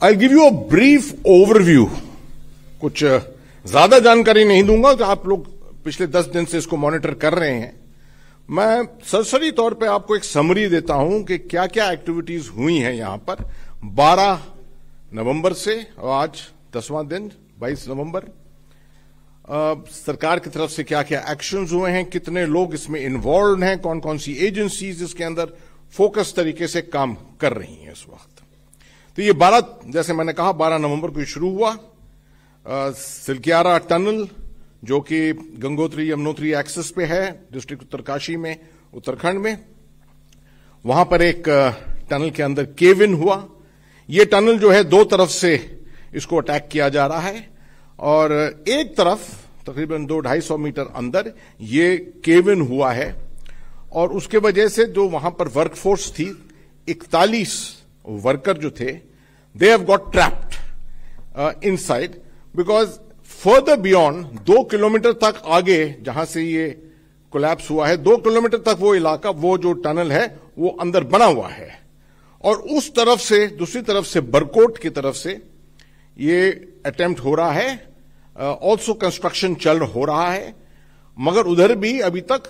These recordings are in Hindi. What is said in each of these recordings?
I'll give you a brief overview. कुछ ज्यादा जानकारी नहीं दूंगा कि आप लोग पिछले 10 दिन से इसको मॉनिटर कर रहे हैं. मैं सरसरी तौर पे आपको एक समरी देता हूं कि क्या क्या एक्टिविटीज हुई हैं यहां पर 12 नवंबर से और आज 10वां दिन 22 नवंबर. सरकार की तरफ से क्या क्या एक्शंस हुए हैं, कितने लोग इसमें इन्वॉल्व हैं, कौन कौन सी एजेंसीज इसके अंदर फोकस तरीके से काम कर रही हैं इस वक्त. तो ये 12, जैसे मैंने कहा 12 नवंबर को शुरू हुआ. सिलक्यारा टनल जो कि गंगोत्री यमुनोत्री एक्सेस पे है डिस्ट्रिक्ट उत्तरकाशी में उत्तराखंड में, वहां पर एक टनल के अंदर केव इन हुआ. ये टनल जो है दो तरफ से इसको अटैक किया जा रहा है और एक तरफ तकरीबन 200-250 मीटर अंदर ये केव इन हुआ है और उसके वजह से जो वहां पर वर्कफोर्स थी 41 वर्कर जो थे they have got trapped inside because further beyond 2 kilometre तक आगे जहां से ये कोलैप्स हुआ है 2 किलोमीटर तक वो इलाका, वो जो टनल है वो अंदर बना हुआ है और उस तरफ से दूसरी तरफ से बरकोट की तरफ से ये अटेम्प्ट हो रहा है. ऑल्सो कंस्ट्रक्शन चल हो रहा है मगर उधर भी अभी तक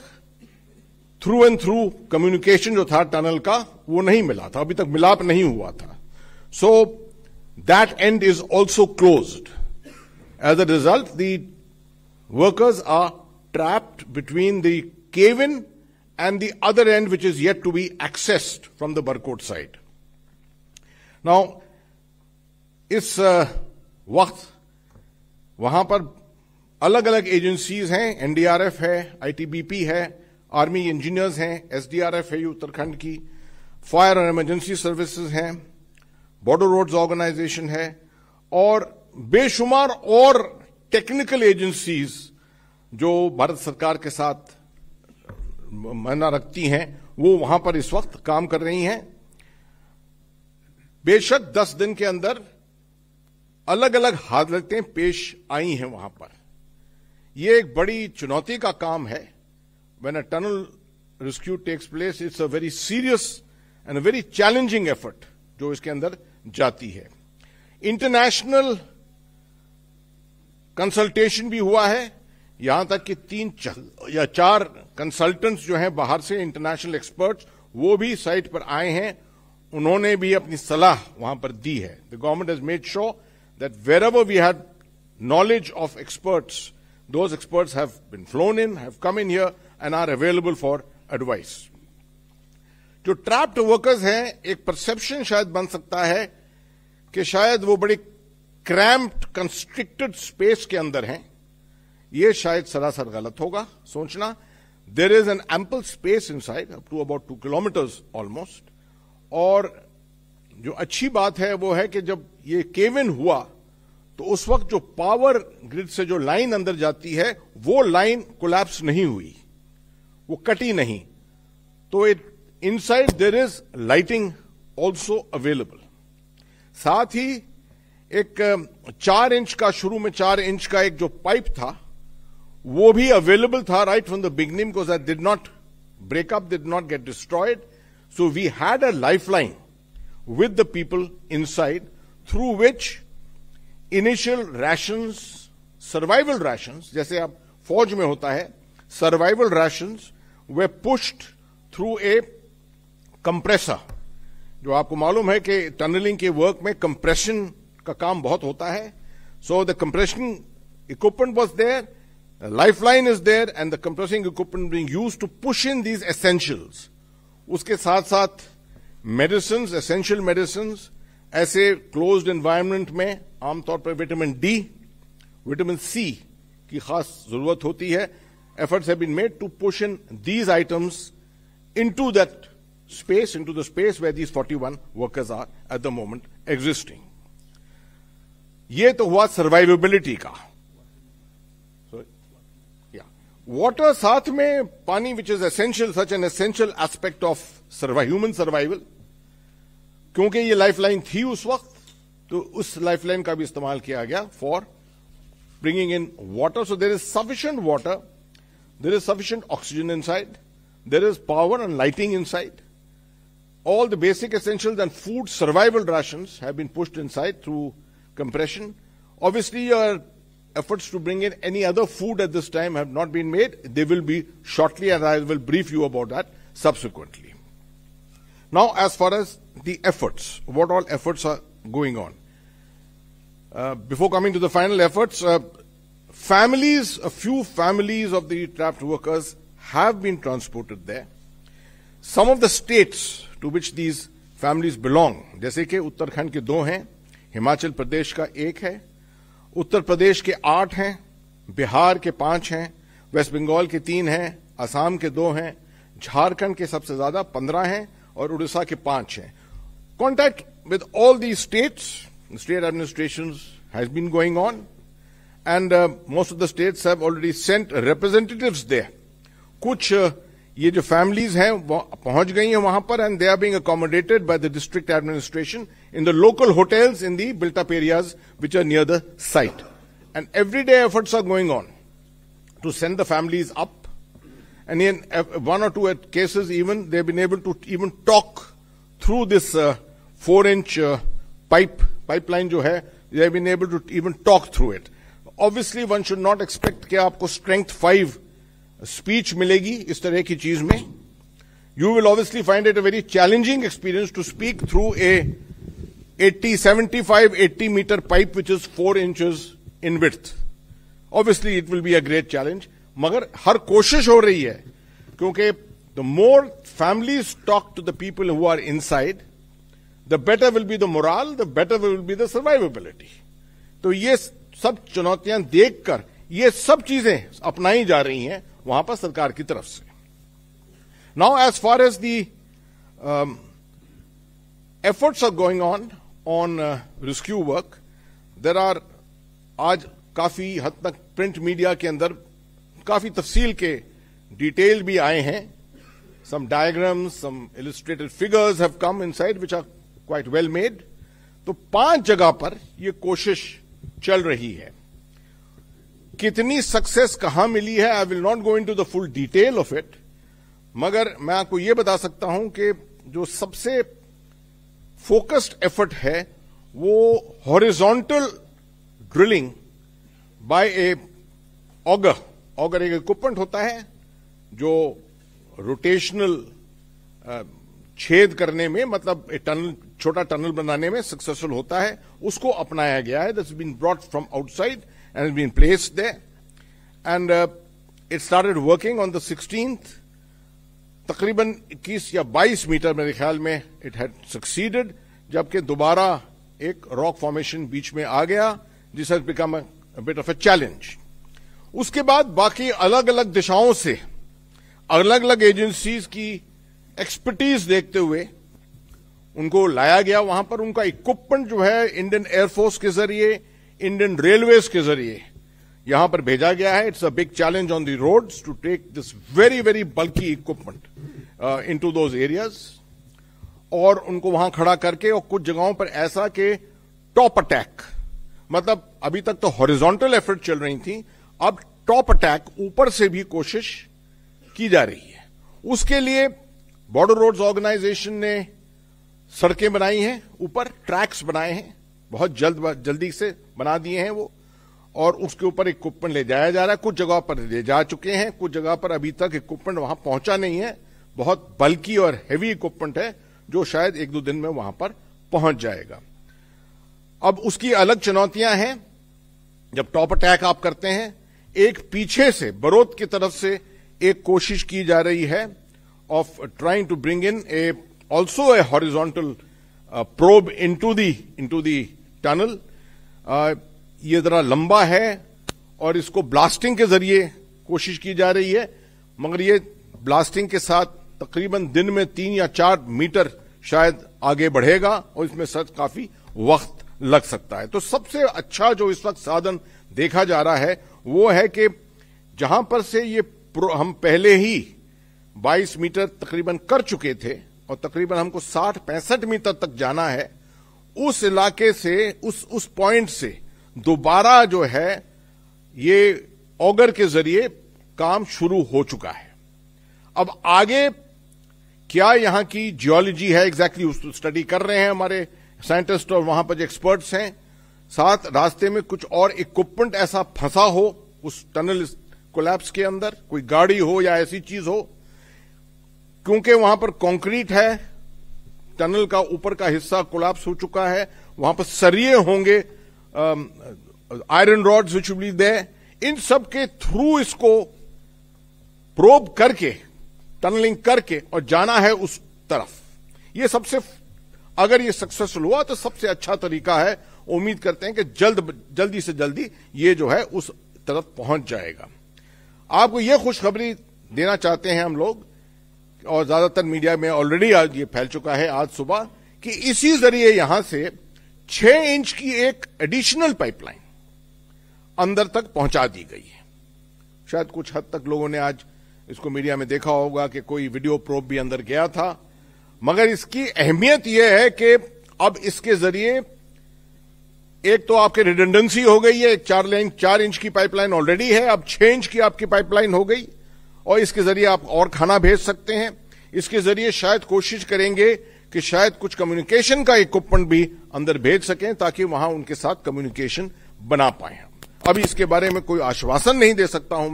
थ्रू एंड थ्रू कम्युनिकेशन जो था टनल का वो नहीं मिला था, अभी तक मिलाप नहीं हुआ था. So that and is also closed. As a result, the workers are trapped between the cave-in and the other end, which is yet to be accessed from the Barkot side. Now, इस वक्त वहां पर अलग अलग एजेंसीज हैं, एनडीआरएफ है, आईटीबीपी है, आर्मी इंजीनियर्स हैं, एसडीआरएफ है उत्तराखंड की, फायर और इमरजेंसी सर्विसेज हैं, बॉर्डर रोड्स ऑर्गेनाइजेशन है और बेशुमार और टेक्निकल एजेंसीज जो भारत सरकार के साथ मायना रखती हैं वो वहां पर इस वक्त काम कर रही हैं. बेशक 10 दिन के अंदर अलग अलग हालतें पेश आई हैं वहां पर. यह एक बड़ी चुनौती का काम है. When a tunnel rescue takes place it's a very serious and a very challenging effort जो इसके अंदर जाती है. इंटरनेशनल कंसल्टेशन भी हुआ है, यहां तक कि 3 या 4 कंसल्टेंट्स जो हैं बाहर से इंटरनेशनल एक्सपर्ट्स वो भी साइट पर आए हैं. उन्होंने भी अपनी सलाह वहां पर दी है. The government has made sure that wherever we had knowledge of experts those experts have been flown in, have come in here and are available for advice. जो ट्रैप्ड वर्कर्स हैं एक परसेप्शन शायद बन सकता है कि शायद वो बड़ी क्रैम्प्ड कंस्ट्रिक्टेड स्पेस के अंदर हैं. ये शायद सरासर गलत होगा सोचना. There is an ample space inside up to about 2 kilometres almost. और जो अच्छी बात है वो है कि जब ये केव इन हुआ तो उस वक्त जो पावर ग्रिड से जो लाइन अंदर जाती है वो लाइन कोलैप्स नहीं हुई, वो कटी नहीं. तो it inside there is lighting also available. साथ ही एक 4 इंच का, शुरू में 4 इंच का एक जो पाइप था वो भी अवेलेबल था right from the beginning because that did not break up, did not get destroyed. So we had a lifeline with the people inside through which initial rations, survival rations, जैसे अब फौज में होता है, survival rations we pushed through a compressor. जो आपको मालूम है कि टनलिंग के वर्क में कंप्रेशन का काम बहुत होता है. So the compression equipment was there, lifeline is there and the compressing equipment being used to push in these essentials. उसके साथ साथ मेडिसिन, एसेंशियल मेडिसिन, ऐसे क्लोज्ड एनवायरनमेंट में आमतौर पर विटामिन डी, विटामिन सी की खास जरूरत होती है. Efforts have been made to push in these items into that space, into the space where these 41 workers are at the moment existing. ये तो हुआ सर्वाइवेबिलिटी का. वाटर साथ में पानी which is essential, such an essential aspect of human survival. क्योंकि ये लाइफलाइन थी उस वक्त तो उस लाइफलाइन का भी इस्तेमाल किया गया for bringing in water. So there is sufficient water, there is sufficient oxygen inside, there is power and lighting inside. all the basic essentials and food survival rations have been pushed inside through compression. Obviously, your efforts to bring in any other food at this time have not been made. They will be shortly, and I will brief you about that subsequently. Now, as far as the efforts, what all efforts are going on? Before coming to the final efforts, a few families of the trapped workers have been transported there. Some of the states to which these families belong, जैसे कि उत्तराखंड के 2 हैं, हिमाचल प्रदेश का 1 है, उत्तर प्रदेश के 8 हैं, बिहार के 5 हैं, वेस्ट बंगाल के 3 हैं, असम के 2 हैं, झारखंड के सबसे ज्यादा 15 हैं और उड़ीसा के 5 हैं. Contact with all these states, the state administrations has been going on, and most of the states have already sent representatives there. कुछ ये जो families हैं वो पहुंच गई हैं वहां पर, and they are being accommodated by the district administration in the local hotels in the built-up areas which are near the site. And everyday efforts are going on to send the families up, and in 1 or 2 cases even they've been able to even talk through this 4-inch pipeline जो है, they've been able to even talk through it. Obviously, one should not expect कि आपको strength 5 speech मिलेगी इस तरह की चीज में. You will obviously find it a very challenging experience to speak through a 75-80 meter pipe which is 4 inches in width. Obviously, it will be a great challenge. मगर हर कोशिश हो रही है, क्योंकि the more families talk to the people who are inside, the better will be the morale, the better will be the survivability. तो ये सब चुनौतियां देखकर ये सब चीजें अपनाई जा रही हैं वहां पर सरकार की तरफ से. Now, as far as the efforts are going on rescue work, there are आज काफी हद तक प्रिंट मीडिया के अंदर काफी तफसील के डिटेल भी आए हैं. Some diagrams, some illustrated figures have come inside which are quite well made. तो 5 जगह पर ये कोशिश चल रही है. कितनी सक्सेस कहां मिली है, I will not go into the full detail of it, मगर मैं आपको यह बता सकता हूं कि जो सबसे फोकस्ड एफर्ट है वो हॉरिजॉन्टल ड्रिलिंग बाय ए ऑगर एक इक्विपमेंट होता है जो रोटेशनल छेद करने में, मतलब छोटा टनल बनाने में सक्सेसफुल होता है, उसको अपनाया गया है. That's been brought from outside and has been placed there, and it started working on the 16th. तकरीबन 21 या 22 मीटर मेरे ख्याल में it had succeeded, जबकि दोबारा एक रॉक फॉर्मेशन बीच में आ गया जिस has become a bit of a challenge. उसके बाद बाकी अलग अलग दिशाओं से अलग अलग एजेंसीज की एक्सपर्टीज देखते हुए उनको लाया गया. वहां पर उनका इक्विपमेंट जो है इंडियन एयरफोर्स के जरिए, इंडियन रेलवेज के जरिए यहां पर भेजा गया है. It's a big challenge on the roads to take this very very bulky equipment into those areas, और उनको वहां खड़ा करके, और कुछ जगहों पर ऐसा कि टॉप अटैक, मतलब अभी तक तो हॉरिजॉन्टल एफर्ट चल रही थी, अब टॉप अटैक ऊपर से भी कोशिश की जा रही है. उसके लिए बॉर्डर रोड्स ऑर्गेनाइजेशन ने सड़कें बनाई हैं, ऊपर ट्रैक्स बनाए हैं, बहुत जल्दी से बना दिए हैं वो, और उसके ऊपर इक्विपमेंट ले जाया जा रहा है. कुछ जगह पर ले जा चुके हैं, कुछ जगह पर अभी तक इक्विपमेंट वहां पहुंचा नहीं है. बहुत बल्की और हेवी इक्विपमेंट है जो शायद 1-2 दिन में वहां पर पहुंच जाएगा. अब उसकी अलग चुनौतियां हैं. जब टॉप अटैक आप करते हैं, एक पीछे से बरोद की तरफ से एक कोशिश की जा रही है of trying to bring in a also a horizontal probe into the tunnel. ये जरा लंबा है और इसको ब्लास्टिंग के जरिए कोशिश की जा रही है, मगर ये ब्लास्टिंग के साथ तकरीबन दिन में 3 या 4 मीटर शायद आगे बढ़ेगा और इसमें सच काफी वक्त लग सकता है. तो सबसे अच्छा जो इस वक्त साधन देखा जा रहा है वो है कि जहां पर से ये हम पहले ही 22 मीटर तकरीबन कर चुके थे और तकरीबन हमको 60-65 मीटर तक जाना है, उस इलाके से, उस पॉइंट से दोबारा जो है ये ऑगर के जरिए काम शुरू हो चुका है. अब आगे क्या यहां की जियोलॉजी है एग्जैक्टली उसको स्टडी कर रहे हैं हमारे साइंटिस्ट और वहां पर जो एक्सपर्ट्स हैं। साथ रास्ते में कुछ और इक्विपमेंट ऐसा फंसा हो उस टनल कोलैप्स के अंदर, कोई गाड़ी हो या ऐसी चीज हो, क्योंकि वहां पर कंक्रीट है, टनल का ऊपर का हिस्सा कोलैप्स हो चुका है, वहां पर सरिये होंगे, iron rods which will be there, इन सब के थ्रू इसको प्रोब करके, टनलिंग करके और जाना है उस तरफ। ये सबसे, अगर ये सक्सेसफुल हुआ तो सबसे अच्छा तरीका है। उम्मीद करते हैं कि जल्दी से जल्दी ये जो है उस तरफ पहुंच जाएगा। आपको ये खुशखबरी देना चाहते हैं हम लोग, और ज्यादातर मीडिया में ऑलरेडी आज ये फैल चुका है आज सुबह, कि इसी जरिए यहां से 6 इंच की एक एडिशनल पाइपलाइन अंदर तक पहुंचा दी गई है। शायद कुछ हद तक लोगों ने आज इसको मीडिया में देखा होगा कि कोई वीडियो प्रोब भी अंदर गया था, मगर इसकी अहमियत यह है कि अब इसके जरिए एक तो आपके रिडंडेंसी हो गई है, 4 इंच की पाइपलाइन ऑलरेडी है, अब 6 इंच की आपकी पाइपलाइन हो गई, और इसके जरिए आप और खाना भेज सकते हैं। इसके जरिए शायद कोशिश करेंगे कि शायद कुछ कम्युनिकेशन का इक्विपमेंट भी अंदर भेज सकें, ताकि वहां उनके साथ कम्युनिकेशन बना पाए। अभी इसके बारे में कोई आश्वासन नहीं दे सकता हूं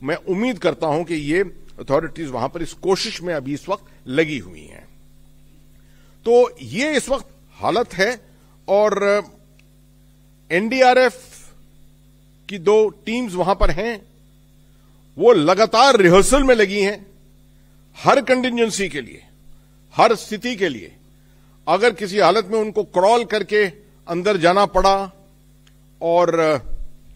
मैं उम्मीद करता हूं कि ये अथॉरिटीज वहां पर इस कोशिश में अभी इस वक्त लगी हुई हैं। तो ये इस वक्त हालत है, और एनडीआरएफ की 2 टीम्स वहां पर हैं, वो लगातार रिहर्सल में लगी हैं हर कंटिजेंसी के लिए, हर स्थिति के लिए। अगर किसी हालत में उनको क्रॉल करके अंदर जाना पड़ा और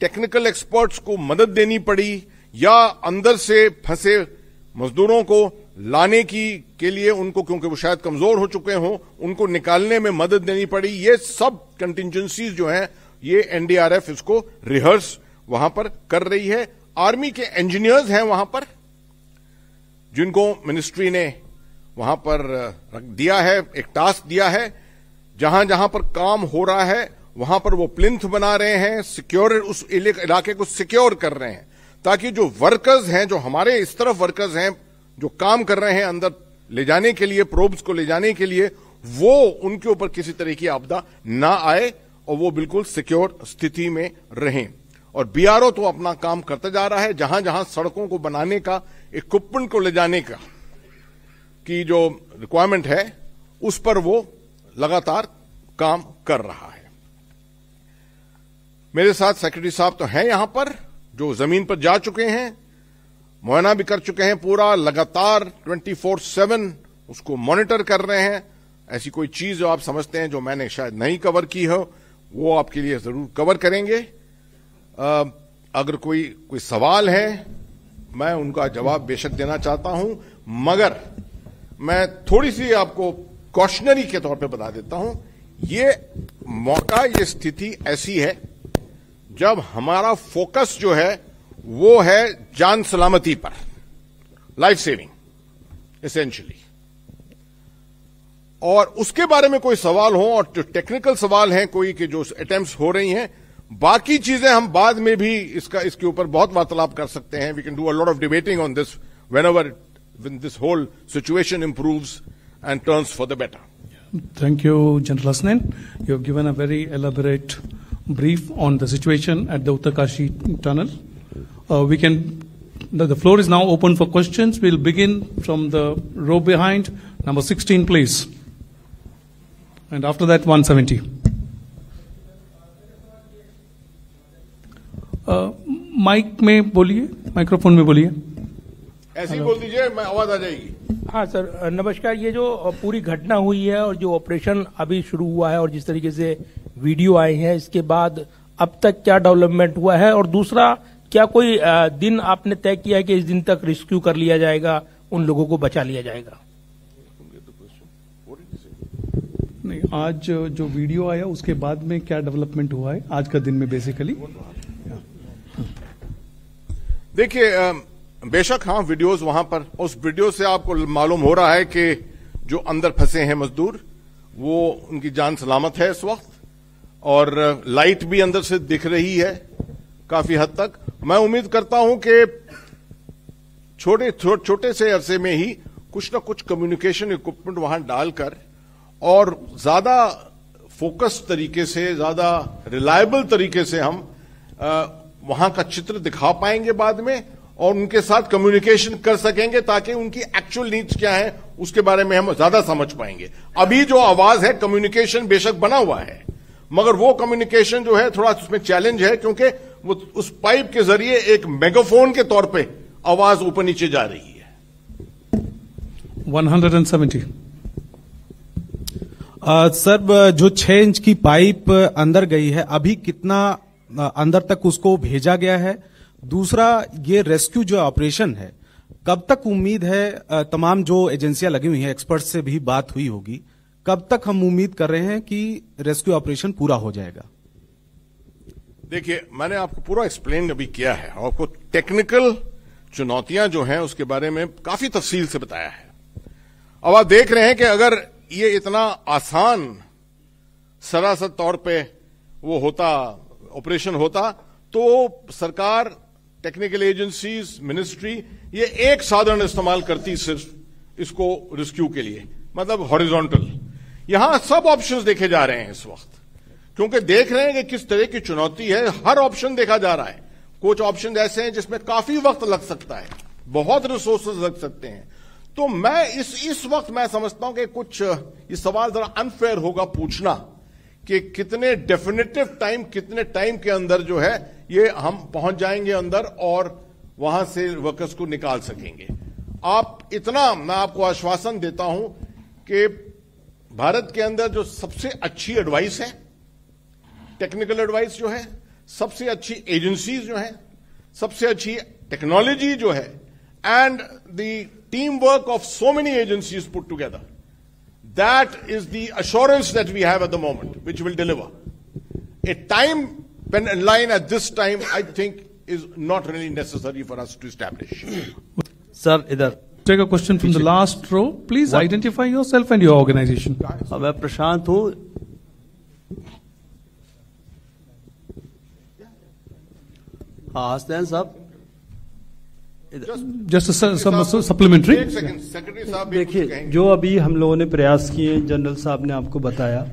टेक्निकल एक्सपर्ट्स को मदद देनी पड़ी, या अंदर से फंसे मजदूरों को लाने के लिए उनको, क्योंकि वो शायद कमजोर हो चुके हों, उनको निकालने में मदद देनी पड़ी, ये सब कंटिजेंसीज जो हैं ये एनडीआरएफ इसको रिहर्स वहां पर कर रही है। आर्मी के इंजीनियर्स हैं वहां पर, जिनको मिनिस्ट्री ने वहां पर रख दिया है, एक टास्क दिया है, जहां जहां पर काम हो रहा है वहां पर वो प्लिंथ बना रहे हैं, सिक्योर, उस इलाके को सिक्योर कर रहे हैं, ताकि जो वर्कर्स हैं, जो हमारे इस तरफ वर्कर्स हैं जो काम कर रहे हैं अंदर ले जाने के लिए, प्रोब्स को ले जाने के लिए, वो उनके ऊपर किसी तरह की आपदा ना आए और वो बिल्कुल सिक्योर स्थिति में रहें। और बीआरओ तो अपना काम करता जा रहा है, जहां जहां सड़कों को बनाने का, इक्विपमेंट को ले जाने का की जो रिक्वायरमेंट है, उस पर वो लगातार काम कर रहा है। मेरे साथ सेक्रेटरी साहब तो हैं यहां पर, जो जमीन पर जा चुके हैं, मुआयना भी कर चुके हैं पूरा, लगातार 24/7 उसको मॉनिटर कर रहे हैं। ऐसी कोई चीज जो आप समझते हैं जो मैंने शायद नहीं कवर की हो, वो आपके लिए जरूर कवर करेंगे। अगर कोई सवाल है, मैं उनका जवाब बेशक देना चाहता हूं, मगर मैं थोड़ी सी आपको कॉशनरी के तौर पे बता देता हूं। ये मौका, ये स्थिति ऐसी है जब हमारा फोकस जो है वो है जान सलामती पर, लाइफ सेविंग एसेंशियली, और उसके बारे में कोई सवाल हो, और जो टेक्निकल सवाल हैं कोई के जो अटेम्प्ट्स हो रही हैं, बाकी चीजें हम बाद में भी इसके ऊपर बहुत वार्तालाप कर सकते हैं। We can do a lot of debating on this when this whole situation improves and turns for the better. Thank you, General Hasnain. You have given a very elaborate brief on the situation at the Uttarkashi tunnel. The floor is now open for questions. We'll begin from the row behind. Number 16, please. And after that, 170. Mic में बोलिए, माइक्रोफोन में बोलिए। ऐसे ही बोल दीजिए, मैं आवाज आ जाएगी। हाँ सर, नमस्कार। ये जो पूरी घटना हुई है और जो ऑपरेशन अभी शुरू हुआ है और जिस तरीके से वीडियो आए हैं, इसके बाद अब तक क्या डेवलपमेंट हुआ है, और दूसरा क्या कोई दिन आपने तय किया है कि इस दिन तक रेस्क्यू कर लिया जाएगा, उन लोगों को बचा लिया जाएगा? नहीं, आज जो वीडियो आया उसके बाद में क्या डेवलपमेंट हुआ है आज का दिन में बेसिकली? देखिए, बेशक हाँ, वीडियोस वहां पर, उस वीडियो से आपको मालूम हो रहा है कि जो अंदर फंसे हैं मजदूर, वो उनकी जान सलामत है इस वक्त, और लाइट भी अंदर से दिख रही है काफी हद तक। मैं उम्मीद करता हूं कि छोटे से अरसे में ही कुछ ना कुछ कम्युनिकेशन इक्विपमेंट वहां डालकर और ज्यादा फोकस तरीके से, ज्यादा रिलायबल तरीके से हम वहां का चित्र दिखा पाएंगे बाद में और उनके साथ कम्युनिकेशन कर सकेंगे ताकि उनकी एक्चुअल नीड्स क्या है उसके बारे में हम ज्यादा समझ पाएंगे। अभी जो आवाज है, कम्युनिकेशन बेशक बना हुआ है, मगर वो कम्युनिकेशन जो है थोड़ा उसमें चैलेंज है, क्योंकि वो उस पाइप के जरिए एक मेगाफोन के तौर पे आवाज ऊपर नीचे जा रही है। 170। सर, जो 6 इंच की पाइप अंदर गई है, अभी कितना अंदर तक उसको भेजा गया है? दूसरा, ये रेस्क्यू जो ऑपरेशन है, कब तक उम्मीद है, तमाम जो एजेंसियां लगी हुई हैं, एक्सपर्ट से भी बात हुई होगी, कब तक हम उम्मीद कर रहे हैं कि रेस्क्यू ऑपरेशन पूरा हो जाएगा? देखिए, मैंने आपको पूरा एक्सप्लेन अभी किया है, आपको टेक्निकल चुनौतियां जो हैं उसके बारे में काफी तफसील से बताया है। अब आप देख रहे हैं कि अगर ये इतना आसान सरासर तौर पे वो होता, ऑपरेशन होता, तो सरकार, टेक्निकल एजेंसीज, मिनिस्ट्री ये एक साधन इस्तेमाल करती सिर्फ इसको रेस्क्यू के लिए, मतलब हॉरिजॉन्टल। यहां सब ऑप्शंस देखे जा रहे हैं इस वक्त, क्योंकि देख रहे हैं कि किस तरह की चुनौती है। हर ऑप्शन देखा जा रहा है। कुछ ऑप्शन ऐसे हैं जिसमें काफी वक्त लग सकता है, बहुत रिसोर्सेज लग सकते हैं। तो मैं इस वक्त मैं समझता हूं कि कुछ ये सवाल जरा अनफेयर होगा पूछना कि कितने डेफिनेटिव टाइम, कितने टाइम के अंदर जो है ये हम पहुंच जाएंगे अंदर और वहां से वर्कर्स को निकाल सकेंगे। आप इतना, मैं आपको आश्वासन देता हूं कि भारत के अंदर जो सबसे अच्छी एडवाइस है, टेक्निकल एडवाइस जो है, सबसे अच्छी एजेंसीज जो है, सबसे अच्छी टेक्नोलॉजी जो है, and the team work of so many agencies put together, that is the assurance that we have at the moment, which will deliver. A time line at this time, I think, is not really necessary for us to establish. Sir, idhar. Take a question from the last row. Please identify yourself and your organization. मैं प्रशांत हूँ। हाँ, हसनैन साहब। Just some supplementary. एक सेकंड, सेक्रेटरी साहब देखिए, जो अभी हम लोगों ने प्रयास किए, जनरल साहब ने आपको बताया,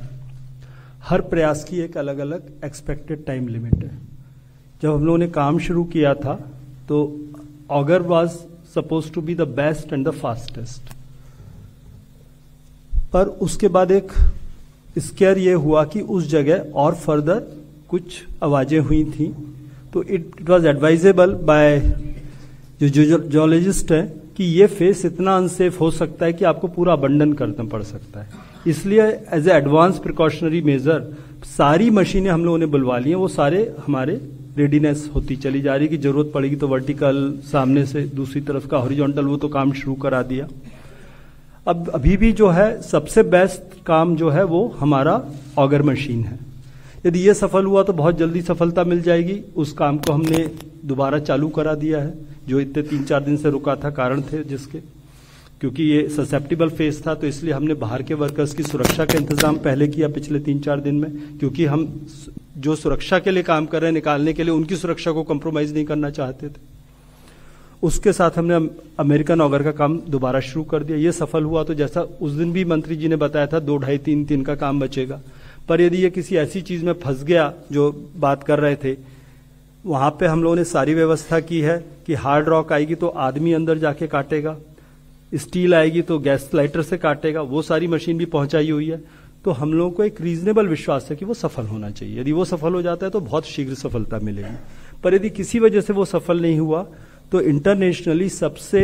हर प्रयास की एक अलग अलग एक्सपेक्टेड टाइम लिमिट है। जब हम लोगों ने काम शुरू किया था तो auger was suppose to be the best and the fastest, पर उसके बाद एक स्केयर ये हुआ कि उस जगह और फर्दर कुछ आवाजें हुई थी, तो इट वाज एडवाइजेबल बाय जो जियोलॉजिस्ट है कि ये फेस इतना अनसेफ हो सकता है कि आपको पूरा अबंडन करना पड़ सकता है। इसलिए as a advance precautionary measure सारी मशीनें हम लोगों ने बुलवा ली हैं, वो सारे हमारे रेडीनेस होती चली जा रही है कि जरूरत पड़ेगी तो वर्टिकल, सामने से दूसरी तरफ का हॉरिजॉन्टल, वो तो काम शुरू करा दिया। अब अभी भी जो है सबसे बेस्ट काम जो है वो हमारा ऑगर मशीन है। यदि ये सफल हुआ तो बहुत जल्दी सफलता मिल जाएगी। उस काम को हमने दोबारा चालू करा दिया है, जो इतने 3-4 दिन से रुका था, कारण थे जिसके, क्योंकि ये ससेप्टिबल फेस था, तो इसलिए हमने बाहर के वर्कर्स की सुरक्षा का इंतजाम पहले किया पिछले 3-4 दिन में, क्योंकि हम जो सुरक्षा के लिए काम कर रहे हैं, निकालने के लिए, उनकी सुरक्षा को कंप्रोमाइज नहीं करना चाहते थे। उसके साथ हमने अमेरिकन ऑगर का काम दोबारा शुरू कर दिया। ये सफल हुआ तो जैसा उस दिन भी मंत्री जी ने बताया था 2-2.5-3 दिन का काम बचेगा, पर यदि ये किसी ऐसी चीज में फंस गया जो बात कर रहे थे, वहां पे हम लोगों ने सारी व्यवस्था की है कि हार्ड रॉक आएगी तो आदमी अंदर जाके काटेगा, स्टील आएगी तो गैस लाइटर से काटेगा, वो सारी मशीन भी पहुंचाई हुई है। तो हम लोगों को एक रीजनेबल विश्वास है कि वो सफल होना चाहिए। यदि वो सफल हो जाता है तो बहुत शीघ्र सफलता मिलेगी, पर यदि किसी वजह से वो सफल नहीं हुआ तो इंटरनेशनली सबसे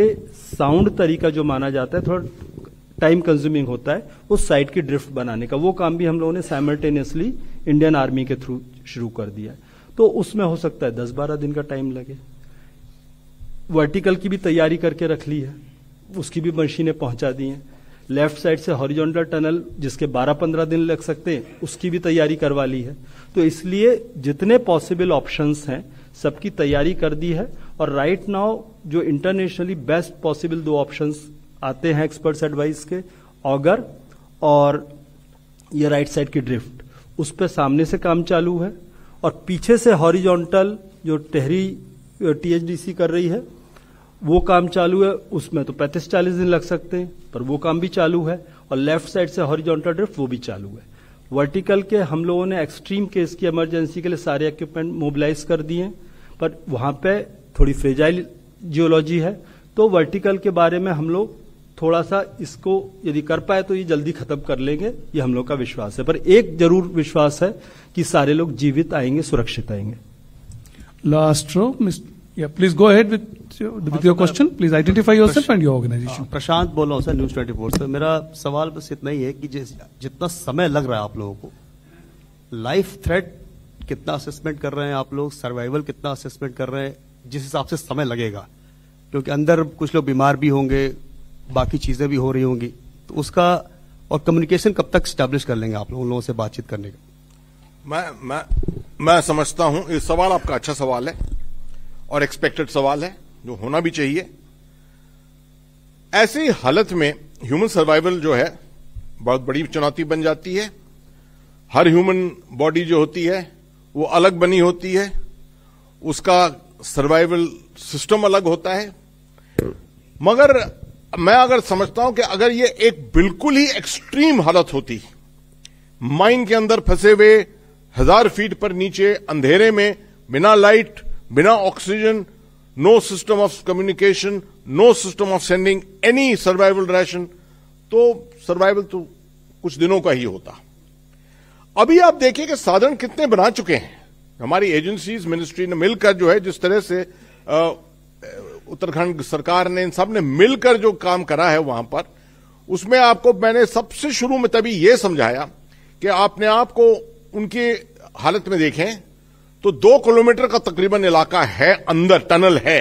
साउंड तरीका जो माना जाता है, थोड़ा टाइम कंज्यूमिंग होता है, उस साइट की ड्रिफ्ट बनाने का, वो काम भी हम लोगों ने साइमल्टेनियसली इंडियन आर्मी के थ्रू शुरू कर दिया है। तो उसमें हो सकता है 10-12 दिन का टाइम लगे। वर्टिकल की भी तैयारी करके रख ली है, उसकी भी मशीनें पहुंचा दी हैं। लेफ्ट साइड से हॉरिजॉन्टल टनल जिसके 12-15 दिन लग सकते हैं, उसकी भी तैयारी करवा ली है। तो इसलिए जितने पॉसिबल ऑप्शंस हैं सबकी तैयारी कर दी है, और राइट नाउ जो इंटरनेशनली बेस्ट पॉसिबल 2 ऑप्शंस आते हैं एक्सपर्ट्स एडवाइस के, ऑगर और ये राइट साइड की ड्रिफ्ट, उस पर सामने से काम चालू है, और पीछे से हॉरिजॉन्टल जो टेहरी THDC कर रही है, वो काम चालू है, उसमें तो 35-40 दिन लग सकते हैं, पर वो काम भी चालू है। और लेफ्ट साइड से हॉरिजॉन्टल ड्रिफ्ट वो भी चालू है। वर्टिकल के हम लोगों ने एक्सट्रीम केस की इमरजेंसी के लिए सारे इक्विपमेंट मोबिलाइज कर दिए, पर वहां पे थोड़ी फ्रेजाइल जियोलॉजी है, तो वर्टिकल के बारे में हम लोग थोड़ा सा इसको यदि कर पाए तो ये जल्दी खत्म कर लेंगे, ये हम लोग का विश्वास है। पर एक जरूर विश्वास है कि सारे लोग जीवित आएंगे, सुरक्षित आएंगे। Last row, please go ahead with your question. Please identify yourself and your organization. प्रशांत बोल रहा हूँ सर, न्यूज 24 से। मेरा सवाल बस इतना ही है कि जितना समय लग रहा है आप लोगों को, लाइफ थ्रेट कितना असेसमेंट कर रहे हैं आप लोग, सर्वाइवल कितना असेसमेंट कर रहे हैं, जिस हिसाब से समय लगेगा, क्योंकि अंदर कुछ लोग बीमार भी होंगे, बाकी चीजें भी हो रही होंगी, तो उसका और कम्युनिकेशन कब तक स्टैब्लिश कर लेंगे आप लोगों से बातचीत करने का? मैं समझता हूं ये सवाल आपका अच्छा सवाल है और एक्सपेक्टेड सवाल है, जो होना भी चाहिए। ऐसी हालत में ह्यूमन सर्वाइवल जो है बहुत बड़ी चुनौती बन जाती है। हर ह्यूमन बॉडी जो होती है वो अलग बनी होती है, उसका सर्वाइवल सिस्टम अलग होता है। मगर मैं अगर समझता हूं कि अगर ये एक बिल्कुल ही एक्सट्रीम हालत होती, माइन के अंदर फंसे हुए 1000 फीट पर नीचे अंधेरे में, बिना लाइट, बिना oxygen, no system of communication, no system of sending any survival ration, तो सर्वाइवल तो कुछ दिनों का ही होता। अभी आप देखिए कि साधन कितने बना चुके हैं हमारी एजेंसीज, मिनिस्ट्री ने मिलकर, जो है जिस तरह से उत्तराखंड सरकार ने, इन सब ने मिलकर जो काम करा है वहां पर, उसमें आपको मैंने सबसे शुरू में तभी यह समझाया कि आपने आपको उनकी हालत में देखें तो 2 किलोमीटर का तकरीबन इलाका है, अंदर टनल है,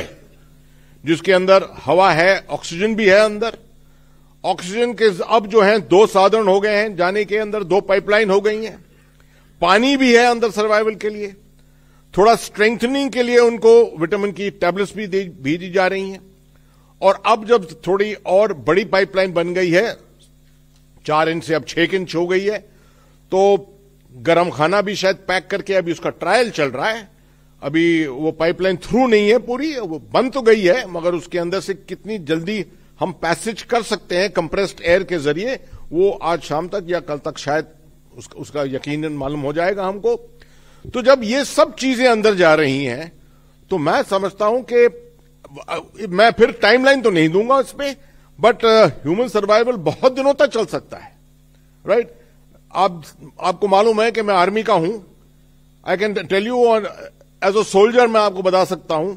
जिसके अंदर हवा है, ऑक्सीजन भी है अंदर। ऑक्सीजन के अब जो है 2 साधन हो गए हैं जाने के अंदर, 2 पाइपलाइन हो गई हैं, पानी भी है अंदर सर्वाइवल के लिए। थोड़ा स्ट्रेंथनिंग के लिए उनको विटामिन की टैबलेट्स भी भेजी जा रही हैं। और अब जब थोड़ी और बड़ी पाइपलाइन बन गई है, 4 इंच से अब 6 इंच हो गई है, तो गरम खाना भी शायद पैक करके अभी उसका ट्रायल चल रहा है। अभी वो पाइपलाइन थ्रू नहीं है पूरी, वो बंद तो गई है, मगर उसके अंदर से कितनी जल्दी हम पैसेज कर सकते हैं कंप्रेस्ड एयर के जरिए, वो आज शाम तक या कल तक शायद उसका यकीनन मालूम हो जाएगा हमको। तो जब ये सब चीजें अंदर जा रही हैं, तो मैं समझता हूं कि मैं फिर टाइमलाइन तो नहीं दूंगा इस पे, बट ह्यूमन सर्वाइवल बहुत दिनों तक चल सकता है, राइट? आपको मालूम है कि मैं आर्मी का हूं। I can tell you as a soldier, मैं आपको बता सकता हूं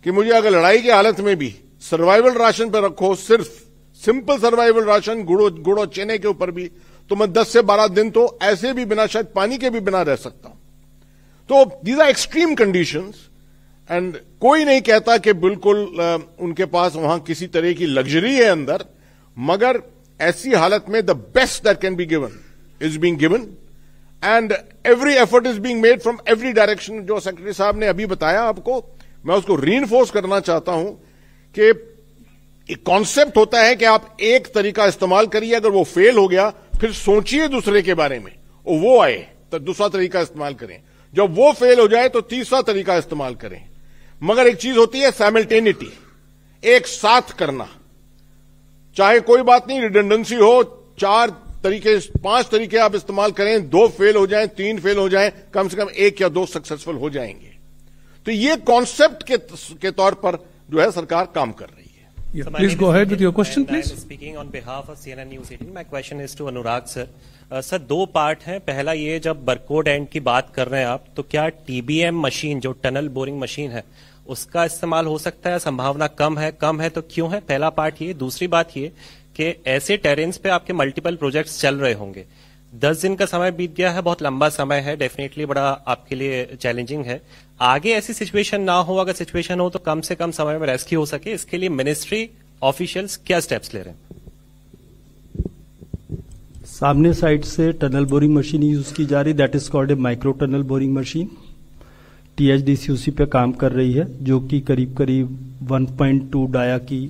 कि मुझे अगर लड़ाई की हालत में भी सर्वाइवल राशन पर रखो, सिर्फ सिंपल सर्वाइवल राशन, गुड़ और चने के ऊपर भी, तो मैं 10 से 12 दिन तो ऐसे भी बिना, शायद पानी के भी बिना रह सकता हूं। तो these are extreme conditions, and कोई नहीं कहता कि बिल्कुल उनके पास वहां किसी तरह की लग्जरी है अंदर, मगर ऐसी हालत में the best that can be given is being given and every effort is being made from every direction। जो सेक्रेटरी साहब ने अभी बताया आपको, मैं उसको रीइंफोर्स करना चाहता हूं कि एक कॉन्सेप्ट होता है कि आप एक तरीका इस्तेमाल करिए, अगर वो फेल हो गया फिर सोचिए दूसरे के बारे में, और वो आए तो दूसरा तरीका इस्तेमाल करें, जब वो फेल हो जाए तो तीसरा तरीका इस्तेमाल करें। मगर एक चीज होती है साइमल्टेनिटी, एक साथ करना, चाहे कोई बात नहीं रिडंडेंसी हो, 4 तरीके 5 तरीके आप इस्तेमाल करें, 2 फेल हो जाएं, 3 फेल हो जाएं, कम से कम 1 या 2 सक्सेसफुल हो जाएंगे। तो ये कॉन्सेप्ट के तौर पर जो है सरकार काम कर रही है। Yeah, please go ahead with your question, please. Speaking on behalf of CNN News 18, my question is to Anurag sir. Sir 2 part हैं। पहला ये, जब बरकोड एंड की बात कर रहे हैं आप, तो क्या TBM मशीन, जो टनल बोरिंग मशीन है, उसका इस्तेमाल हो सकता है? संभावना कम है तो क्यों है? पहला पार्ट ये। दूसरी बात ये कि ऐसे टेरेन्स पे आपके मल्टीपल प्रोजेक्ट्स चल रहे होंगे, 10 दिन का समय बीत गया है, बहुत लंबा समय है, डेफिनेटली बड़ा आपके लिए चैलेंजिंग है। आगे ऐसी सिचुएशन ना हो, अगर सिचुएशन हो तो कम से कम समय में रेस्क्यू हो सके, इसके लिए मिनिस्ट्री ऑफिशियल्स क्या स्टेप्स ले रहे हैं? सामने साइड से टनल बोरिंग मशीन यूज की जा रही, that is called a micro tunnel boring machine. THDC उसी पे काम कर रही है, जो कि करीब करीब 1.2 डाया की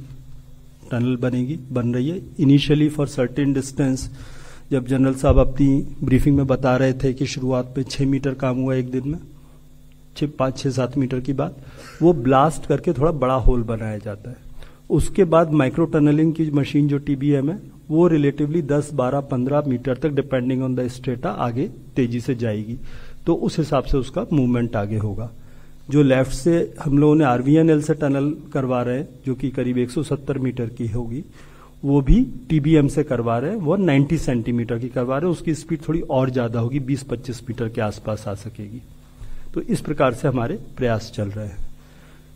टनल बन रही है। इनिशियली फॉर सर्टेन डिस्टेंस, जब जनरल साहब अपनी ब्रीफिंग में बता रहे थे कि शुरुआत पे 6 मीटर काम हुआ एक दिन में, 5-6-7 मीटर की बात, वो ब्लास्ट करके थोड़ा बड़ा होल बनाया जाता है। उसके बाद माइक्रो टनलिंग की मशीन जो TBM है वो रिलेटिवली 10, 12, 15 मीटर तक डिपेंडिंग ऑन द स्ट्रेटा आगे तेजी से जाएगी, तो उस हिसाब से उसका मूवमेंट आगे होगा। जो लेफ्ट से हम लोगों ने RVNL से टनल करवा रहे हैं जो कि करीब 170 मीटर की होगी, वो भी TBM से करवा रहे हैं, वो 90 सेंटीमीटर की करवा रहे हैं, उसकी स्पीड थोड़ी और ज्यादा होगी, 20-25 मीटर के आसपास आ सकेगी। तो इस प्रकार से हमारे प्रयास चल रहे हैं।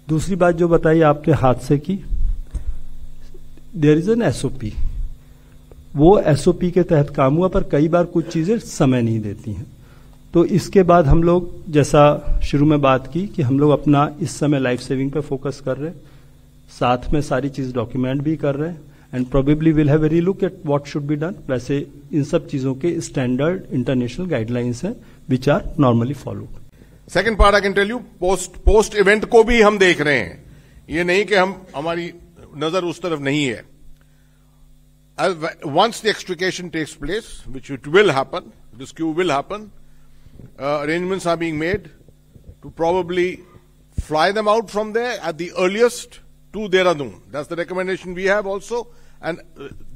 दूसरी बात जो बताई आपके हादसे की, देयर इज एन SOP, वो SOP के तहत काम हुआ, पर कई बार कुछ चीजें समय नहीं देती हैं। तो इसके बाद हम लोग, जैसा शुरू में बात की कि हम लोग अपना इस समय लाइफ सेविंग पे फोकस कर रहे हैं, साथ में सारी चीज डॉक्यूमेंट भी कर रहे हैं, and probably will have a relook at what should be done. वैसे इन सब चीजों के स्टैंडर्ड इंटरनेशनल गाइडलाइंस हैं which are normally followed. Second part I can tell you, post event को भी हम देख रहे हैं, ये नहीं कि हमारी नजर उस तरफ नहीं है। Once the extrication takes place, which it will happen, rescue will happen, arrangements are being made to probably fly them out from there at the earliest to Dehradun. That's the recommendation we have also, and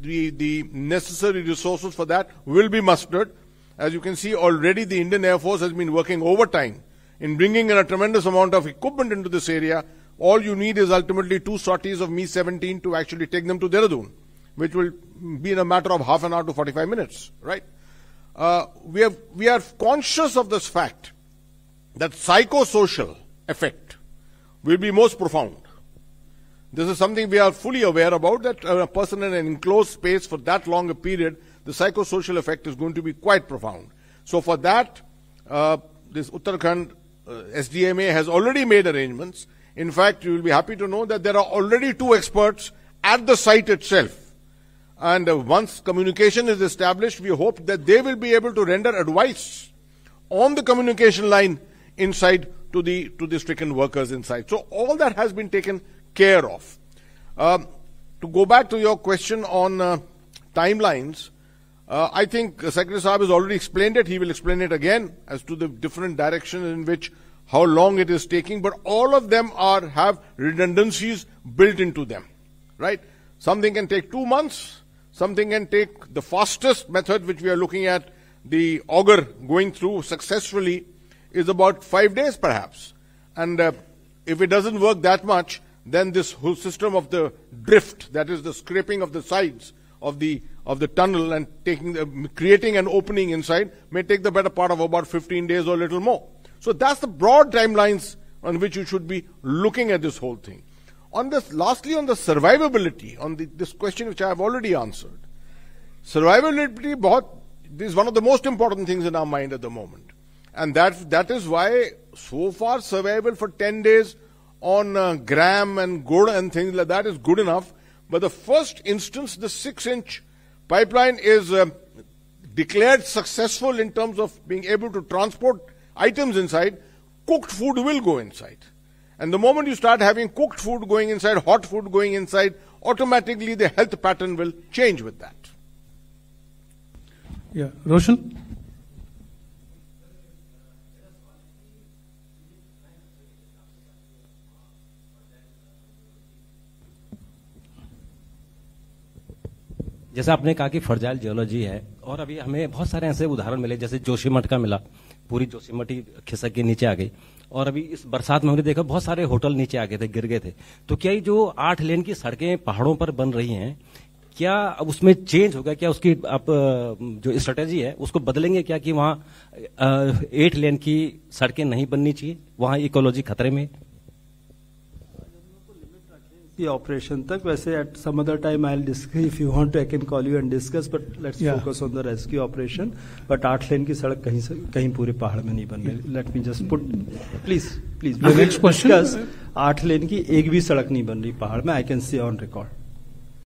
the necessary resources for that will be mustered. As you can see, already the Indian Air Force has been working overtime in bringing in a tremendous amount of equipment into this area. All you need is ultimately 2 sorties of Mi-17 to actually take them to Dehradun, which will be in a matter of half an hour to 45 minutes, right? We are conscious of this fact that psychosocial effect will be most profound. This is something we are fully aware about, that a person in an enclosed space for that long a period, the psychosocial effect is going to be quite profound. So for that, this Uttarakhand SDMA has already made arrangements. In fact, you will be happy to know that there are already 2 experts at the site itself. And once communication is established, we hope that they will be able to render advice on the communication line inside to the stricken workers inside. So all that has been taken care of. To go back to your question on timelines, I think Secretary Saab has already explained it. He will explain it again as to the different directions in which how long it is taking, but all of them have redundancies built into them, right? Something can take 2 months, something can take the fastest method, which we are looking at, the auger going through successfully, is about 5 days perhaps. And if it doesn't work that much, then this whole system of the drift, that is the scraping of the sides of the tunnel and creating an opening inside, may take the better part of about 15 days or a little more. So that's the broad timelines on which you should be looking at this whole thing. On this, lastly, on the survivability, on this question which I have already answered, survivability is one of the most important things in our mind at the moment. And that is why, so far, survival for 10 days on gram and gur and things like that is good enough. But the first instance, the 6-inch pipeline is declared successful in terms of being able to transport items inside. Cooked food will go inside. And the moment you start having cooked food going inside, hot food going inside, automatically the health pattern will change with that. Yeah, Roshan? जैसा आपने कहा कि फर्जाइल जियोलॉजी है, और अभी हमें बहुत सारे ऐसे उदाहरण मिले, जैसे जोशीमठ का मिला, पूरी जोशीमठ ही खिसक के नीचे आ गई, और अभी इस बरसात में हमने देखा बहुत सारे होटल नीचे आ गए थे, गिर गए थे। तो क्या ये जो 8 लेन की सड़कें पहाड़ों पर बन रही हैं, क्या अब उसमें चेंज होगा? क्या उसकी आप जो स्ट्रेटेजी है उसको बदलेंगे क्या, कि वहाँ 8 लेन की सड़कें नहीं बननी चाहिए, वहाँ इकोलॉजी खतरे में? ऑपरेशन तक, वैसे at some other time I will discuss, if you want I can call you and discuss, but let's focus on the rescue operation. But 8 lane की सड़क कहीं पूरे पहाड़ में नहीं बन रही। Let me just put, please next question. 8 lane की एक भी सड़क नहीं बन रही पहाड़ में, I can see on record.